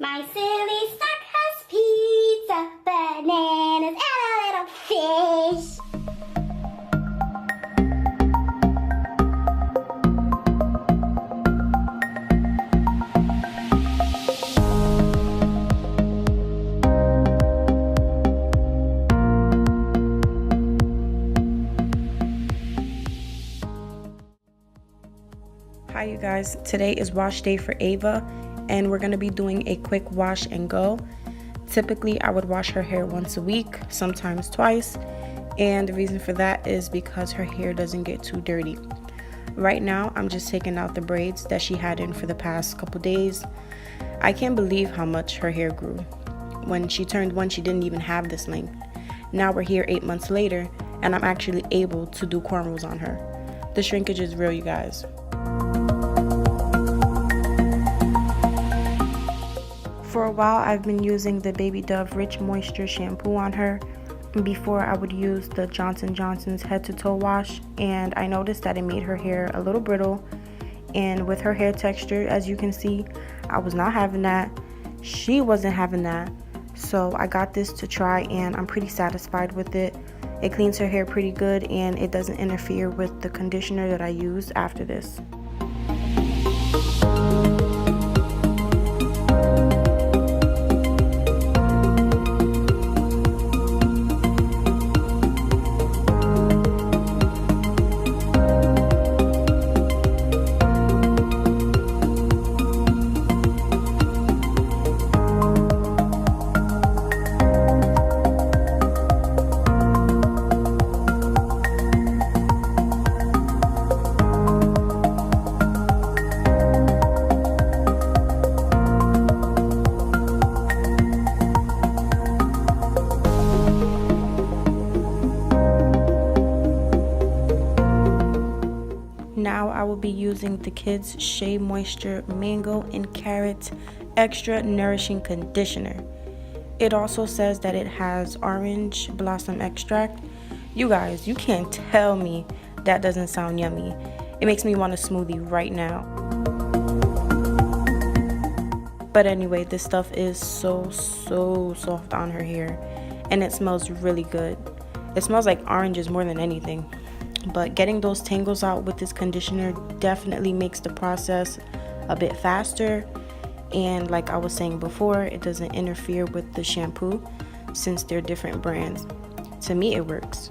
My silly sock has pizza, bananas, and a little fish. Hi you guys, today is wash day for Ava and we're going to be doing a quick wash and go. Typically I would wash her hair once a week, sometimes twice, and the reason for that is because her hair doesn't get too dirty. Right now I'm just taking out the braids that she had in for the past couple days. I can't believe how much her hair grew. When she turned 1 she didn't even have this length. Now we're here 8 months later and I'm actually able to do cornrows on her. The shrinkage is real, you guys. For a while I've been using the Baby Dove Rich Moisture shampoo on her. Before I would use the Johnson & Johnson's head to toe wash, and I noticed that it made her hair a little brittle, and with her hair texture, as you can see, I was not having that. She wasn't having that. So I got this to try and I'm pretty satisfied with it. It cleans her hair pretty good and it doesn't interfere with the conditioner that I use after this. Now I will be using the Kids Shea Moisture Mango and Carrot Extra Nourishing Conditioner. It also says that it has orange blossom extract. You guys, you can't tell me that doesn't sound yummy. It makes me want a smoothie right now. But anyway, this stuff is so soft on her hair and it smells really good. It smells like oranges more than anything. But getting those tangles out with this conditioner definitely makes the process a bit faster, and like I was saying before, it doesn't interfere with the shampoo since they're different brands. To me it works.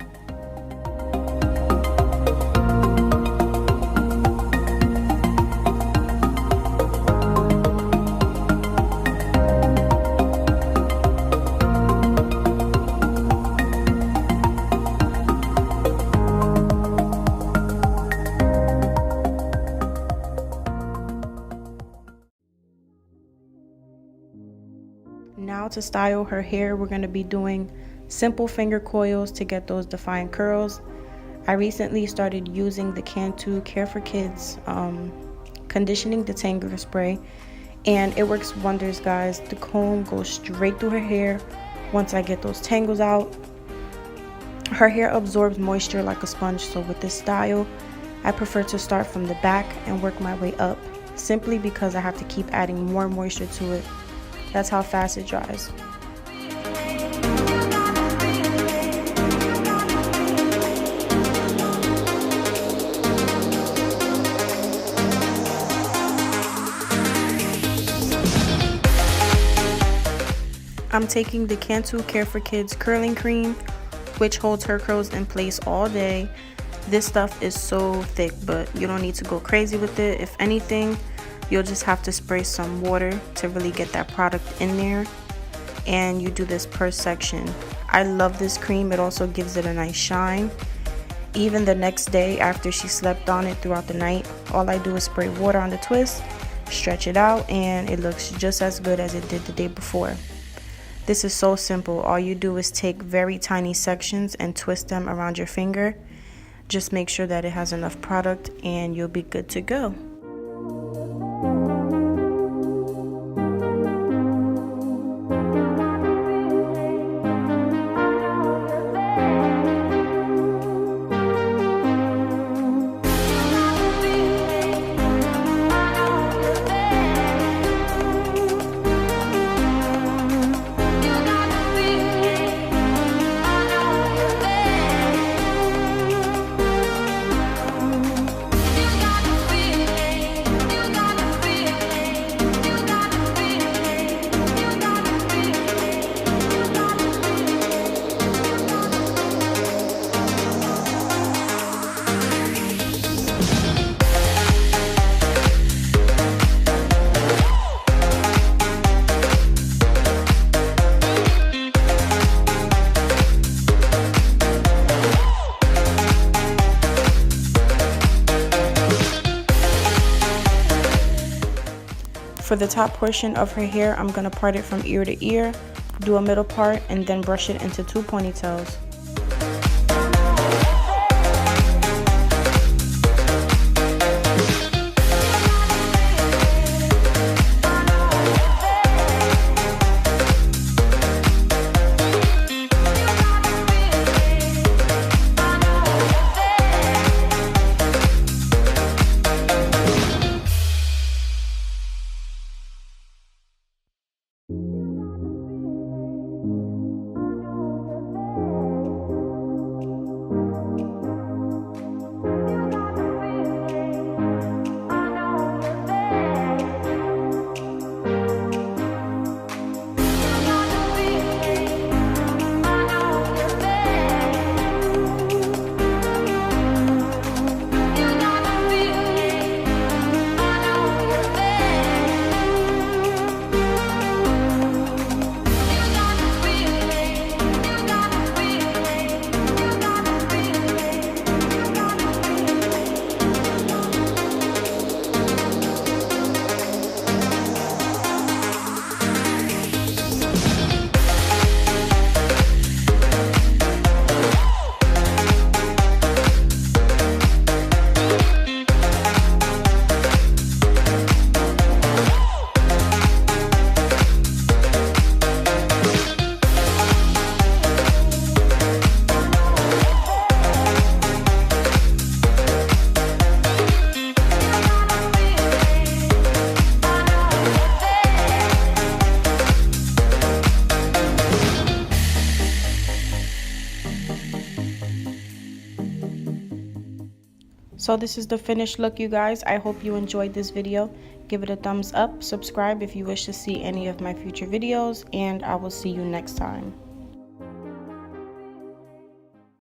Now to style her hair, we're going to be doing simple finger coils to get those defined curls. I recently started using the Cantu Care for Kids conditioning detangler spray, and it works wonders, guys. The comb goes straight through her hair once I get those tangles out. Her hair absorbs moisture like a sponge, so with this style I prefer to start from the back and work my way up, simply because I have to keep adding more moisture to it. That's how fast it dries. I'm taking the Cantu Care for Kids curling cream, which holds her curls in place all day. This stuff is so thick, but you don't need to go crazy with it. If anything, you'll just have to spray some water to really get that product in there, and you do this per section. I love this cream. It also gives it a nice shine. Even the next day after she slept on it throughout the night, all I do is spray water on the twist, stretch it out, and it looks just as good as it did the day before. This is so simple. All you do is take very tiny sections and twist them around your finger. Just make sure that it has enough product and you'll be good to go. For the top portion of her hair, I'm going to part it from ear to ear, do a middle part, and then brush it into 2 ponytails. So this is the finished look, you guys. I hope you enjoyed this video. Give it a thumbs up, subscribe if you wish to see any of my future videos, and I will see you next time.